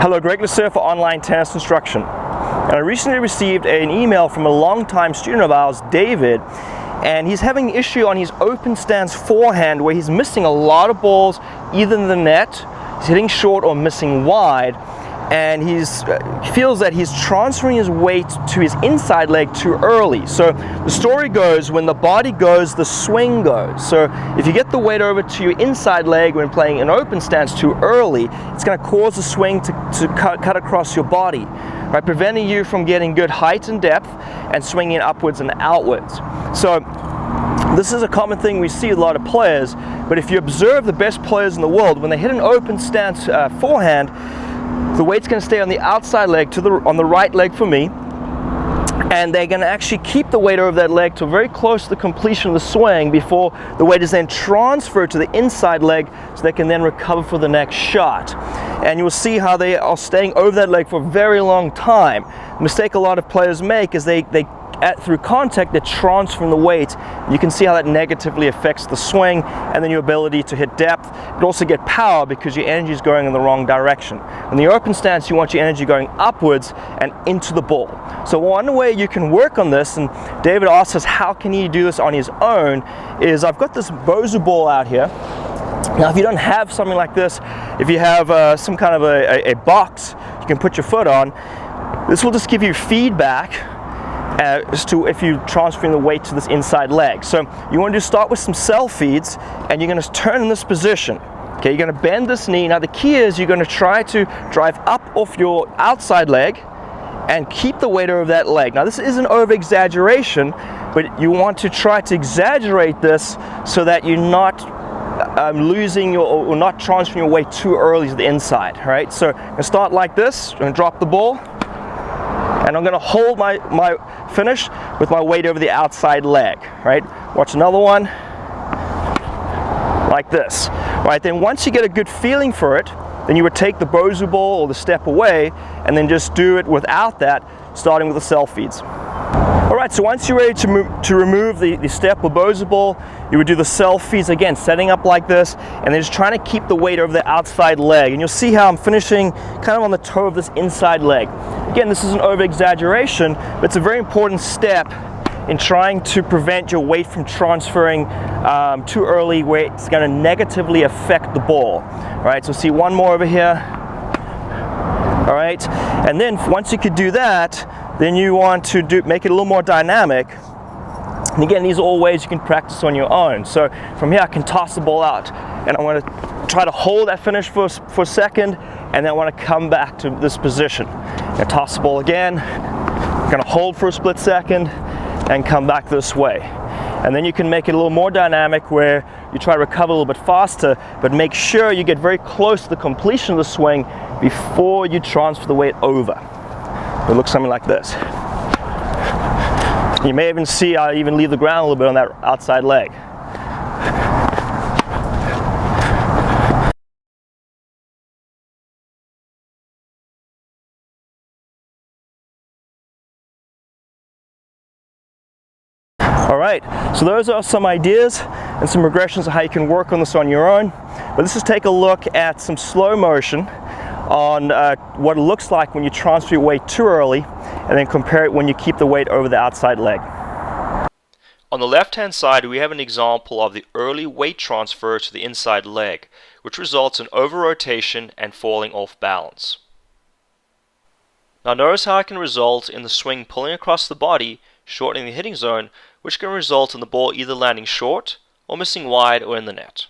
Hello, Gregg Sueur for online tennis instruction. And I recently received an email from a longtime student of ours, David, and he's having an issue on his open stance forehand where he's missing a lot of balls either in the net, he's hitting short or missing wide, and he feels that he's transferring his weight to his inside leg too early. So the story goes, when the body goes, the swing goes. So if you get the weight over to your inside leg when playing an open stance too early, it's going to cause the swing to cut across your body, right, preventing you from getting good height and depth and swinging upwards and outwards. So this is a common thing we see with a lot of players, but if you observe the best players in the world, when they hit an open stance forehand, the weight's going to stay on the outside leg, on the right leg for me, and they're going to actually keep the weight over that leg till very close to the completion of the swing before the weight is then transferred to the inside leg so they can then recover for the next shot. And you'll see how they are staying over that leg for a very long time. The mistake a lot of players make is through contact, they're transferring the weight. You can see how that negatively affects the swing and then your ability to hit depth, but also get power because your energy is going in the wrong direction. In the open stance, you want your energy going upwards and into the ball. So one way you can work on this, and David asked us how can he do this on his own, is I've got this Bozu ball out here. Now if you don't have something like this, if you have some kind of a box you can put your foot on, this will just give you feedback as to if you're transferring the weight to this inside leg. So you want to start with some self feeds, and you're going to turn in this position. Okay, you're going to bend this knee. Now the key is you're going to try to drive up off your outside leg and keep the weight over that leg. Now this isn't over exaggeration, but you want to try to exaggerate this so that you're not losing or not transferring your weight too early to the inside. All right, so I'm going to start like this. I'm going to drop the ball, and I'm going to hold my finish with my weight over the outside leg, right? Watch another one, like this, right? Then once you get a good feeling for it, then you would take the Bozu ball or the step away and then just do it without that, starting with the self feeds. All right, so once you're ready to remove the step or Bozu ball, you would do the self feeds again, setting up like this, and then just trying to keep the weight over the outside leg. And you'll see how I'm finishing kind of on the toe of this inside leg. Again, this is an over exaggeration, but it's a very important step in trying to prevent your weight from transferring too early where it's going to negatively affect the ball. All right, so see one more over here. All right, and then once you could do that, then you want to make it a little more dynamic. And again, these are all ways you can practice on your own. So from here I can toss the ball out, and I want to try to hold that finish for a second, and then I want to come back to this position. I toss the ball again, I'm going to hold for a split second and come back this way. And then you can make it a little more dynamic where you try to recover a little bit faster, but make sure you get very close to the completion of the swing before you transfer the weight over. It looks something like this. You may even see I even leave the ground a little bit on that outside leg. All right, so those are some ideas and some regressions of how you can work on this on your own. But let's just take a look at some slow motion on what it looks like when you transfer your weight too early, and then compare it when you keep the weight over the outside leg. On the left-hand side, we have an example of the early weight transfer to the inside leg, which results in over-rotation and falling off balance. Now notice how it can result in the swing pulling across the body, shortening the hitting zone, which can result in the ball either landing short or missing wide or in the net.